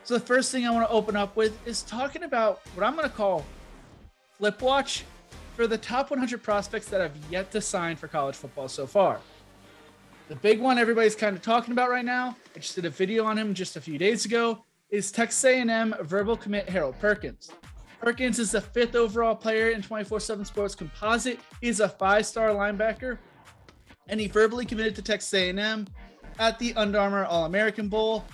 So the first thing I want to open up with is talking about what I'm going to call flip watch for the top 100 prospects that have yet to sign for college football so far. The big one everybody's kind of talking about right now, I just did a video on him just a few days ago, is Texas A&M verbal commit Harold Perkins. Perkins is the 5th overall player in 24/7 Sports Composite. He's a 5-star linebacker, and he verbally committed to Texas A&M at the Under Armour All-American Bowl,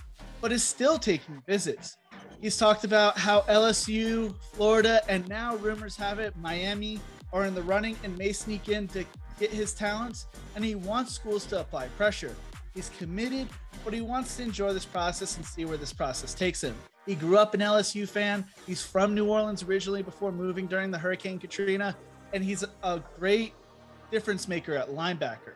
but is still taking visits. He's talked about how LSU, Florida, and now rumors have it Miami are in the running and may sneak in to get his talents, and he wants schools to apply pressure. He's committed, but he wants to enjoy this process and see where this process takes him. He grew up an LSU fan. He's from New Orleans originally before moving during the Hurricane Katrina, and he's a great difference maker at linebacker.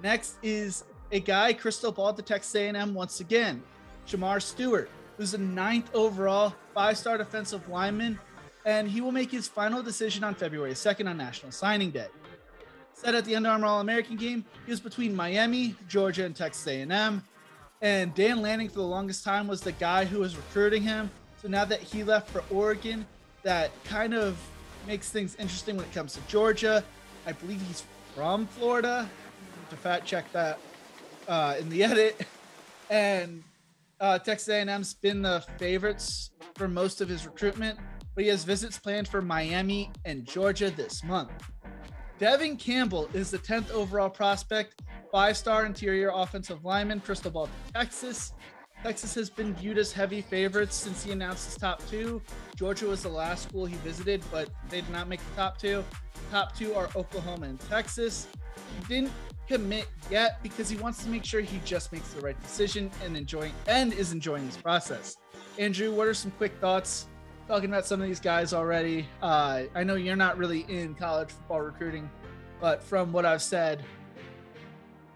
Next is a guy crystal balled to Texas A&M once again, Shamar Stewart, who's the 9th overall 5-star defensive lineman, and he will make his final decision on February 2nd on National Signing Day. Said at the Under Armour All-American game, he was between Miami, Georgia, and Texas A&M, and Dan Lanning for the longest time was the guy who was recruiting him. So now that he left for Oregon, that kind of makes things interesting when it comes to Georgia. I believe he's from Florida. I need to fact check that in the edit. And Texas A&M's been the favorites for most of his recruitment, but he has visits planned for Miami and Georgia this month. Devin Campbell is the 10th overall prospect, 5-star interior offensive lineman, crystal ball to Texas. Texas has been viewed as heavy favorites since he announced his top 2. Georgia was the last school he visited, but they did not make the top 2. Top 2 are Oklahoma and Texas. He didn't commit yet because he wants to make sure he just makes the right decision and is enjoying this process. Andrew, what are some quick thoughts talking about some of these guys already? I know you're not really in college football recruiting, but from what I've said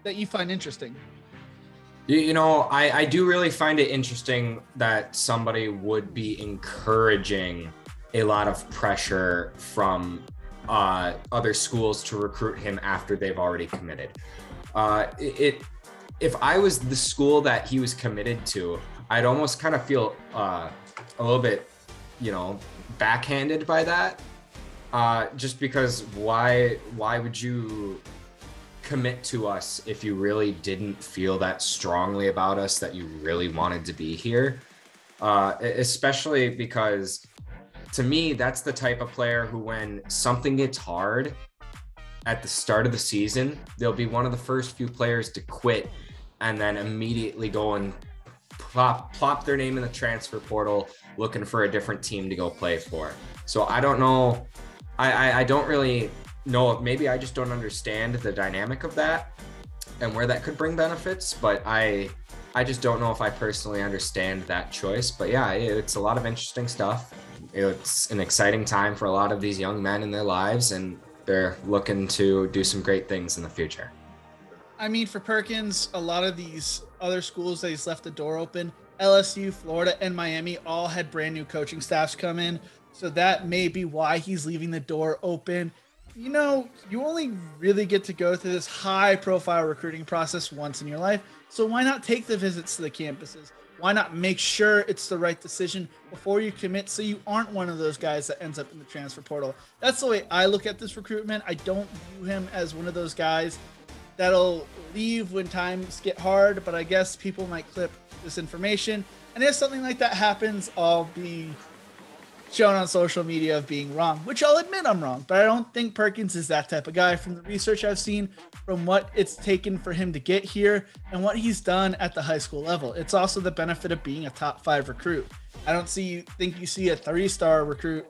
that you find interesting. I do really find it interesting that somebody would be encouraging a lot of pressure from other schools to recruit him after they've already committed. If I was the school that he was committed to, I'd almost kind of feel a little bit, backhanded by that. Just because why would you commit to us if you really didn't feel that strongly about us that you really wanted to be here? Especially because to me, that's the type of player who, when something gets hard at the start of the season, they'll be one of the first few players to quit and then immediately go and plop their name in the transfer portal looking for a different team to go play for. So I don't know. I don't really know if maybe I just don't understand the dynamic of that and where that could bring benefits, but I just don't know if I personally understand that choice. But yeah, it's a lot of interesting stuff. It's an exciting time for a lot of these young men in their lives, and they're looking to do some great things in the future. I mean, for Perkins, a lot of these other schools that he's left the door open, LSU, Florida, and Miami all had brand new coaching staffs come in. So that may be why he's leaving the door open. You only really get to go through this high profile recruiting process once in your life. So why not take the visits to the campuses? Why not make sure it's the right decision before you commit so you aren't one of those guys that ends up in the transfer portal? That's the way I look at this recruitment. I don't view him as one of those guys that'll leave when times get hard, but I guess people might clip this information. And if something like that happens, I'll be shown on social media of being wrong, which I'll admit I'm wrong, but I don't think Perkins is that type of guy. From the research I've seen, from what it's taken for him to get here and what he's done at the high school level, it's also the benefit of being a top 5 recruit. I don't think you see a 3-star recruit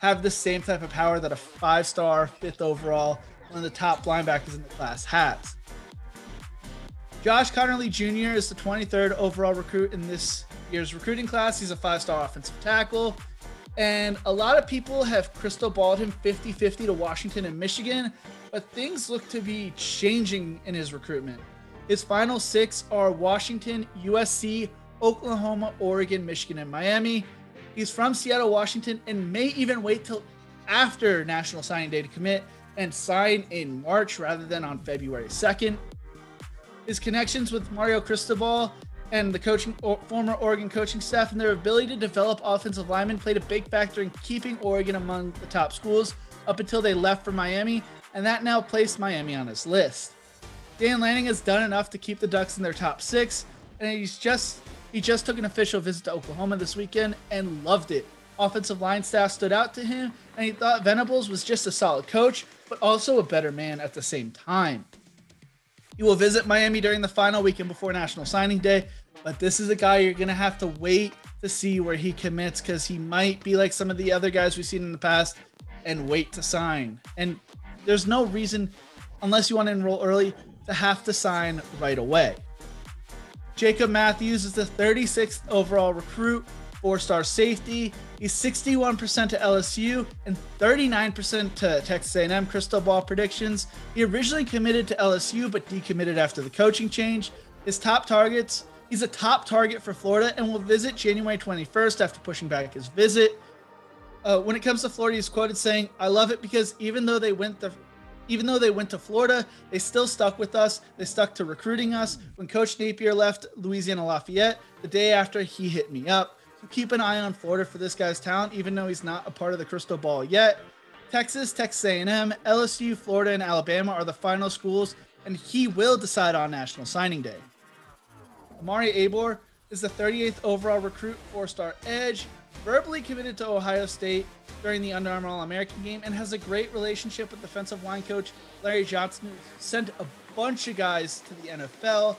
have the same type of power that a 5-star 5th overall, one of the top linebackers in the class, has. Josh Connolly Jr. is the 23rd overall recruit in this year's recruiting class. He's a 5-star offensive tackle. And a lot of people have crystal balled him 50-50 to Washington and Michigan, but things look to be changing in his recruitment. His final 6 are Washington, USC, Oklahoma, Oregon, Michigan, and Miami. He's from Seattle, Washington, and may even wait till after National Signing Day to commit and sign in March rather than on February 2nd. His connections with Mario Cristobal and the former Oregon coaching staff and their ability to develop offensive linemen played a big factor in keeping Oregon among the top schools up until they left for Miami, and that now placed Miami on his list. Dan Lanning has done enough to keep the Ducks in their top 6, and he just took an official visit to Oklahoma this weekend and loved it. Offensive line staff stood out to him, and he thought Venables was just a solid coach, but also a better man at the same time. He will visit Miami during the final weekend before National Signing Day, but this is a guy you're going to have to wait to see where he commits, because he might be like some of the other guys we've seen in the past and wait to sign. And there's no reason, unless you want to enroll early, to have to sign right away. Jacob Matthews is the 36th overall recruit, 4-star safety. He's 61% to LSU and 39% to Texas A&M crystal ball predictions. He originally committed to LSU but decommitted after the coaching change. His top targets, he's a top target for Florida and will visit January 21st after pushing back his visit. When it comes to Florida, he's quoted saying, "I love it because even though they went to Florida, they still stuck with us. They stuck to recruiting us. When Coach Napier left Louisiana Lafayette, the day after, he hit me up. So keep an eye on Florida for this guy's talent, even though he's not a part of the crystal ball yet. Texas, Texas A&M, LSU, Florida, and Alabama are the final schools, and he will decide on National Signing Day." Amari Abor is the 38th overall recruit, 4-star edge, verbally committed to Ohio State during the Under Armour All-American game, and has a great relationship with defensive line coach Larry Johnson, who sent a bunch of guys to the NFL.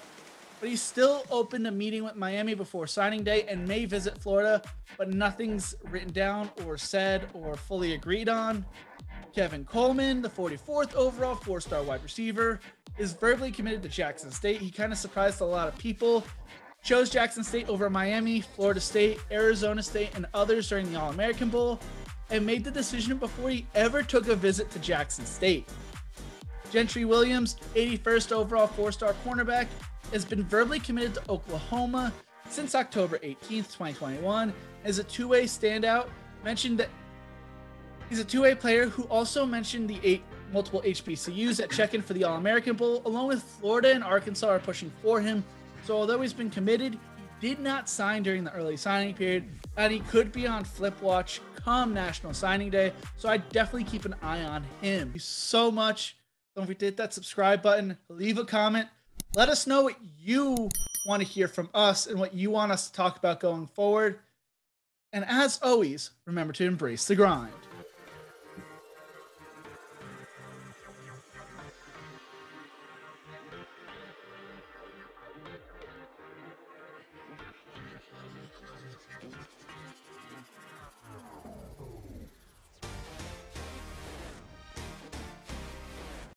But he's still open to meeting with Miami before signing day and may visit Florida, but nothing's written down or said or fully agreed on. Kevin Coleman, the 44th overall 4-star wide receiver, is verbally committed to Jackson State. He kind of surprised a lot of people. Chose Jackson State over Miami, Florida State, Arizona State, and others during the All-American Bowl, and made the decision before he ever took a visit to Jackson State. Gentry Williams, 81st overall 4-star cornerback, has been verbally committed to Oklahoma since October 18th, 2021, as a two-way standout. Mentioned that he's a two-way player who also mentioned the multiple HBCUs that check in for the All-American Bowl, along with Florida and Arkansas are pushing for him. So although he's been committed, he did not sign during the early signing period, and he could be on flip watch come National Signing Day. So I definitely keep an eye on him. Thank you so much. Don't forget to hit that subscribe button, leave a comment. Let us know what you want to hear from us and what you want us to talk about going forward. And as always, remember to embrace the grind.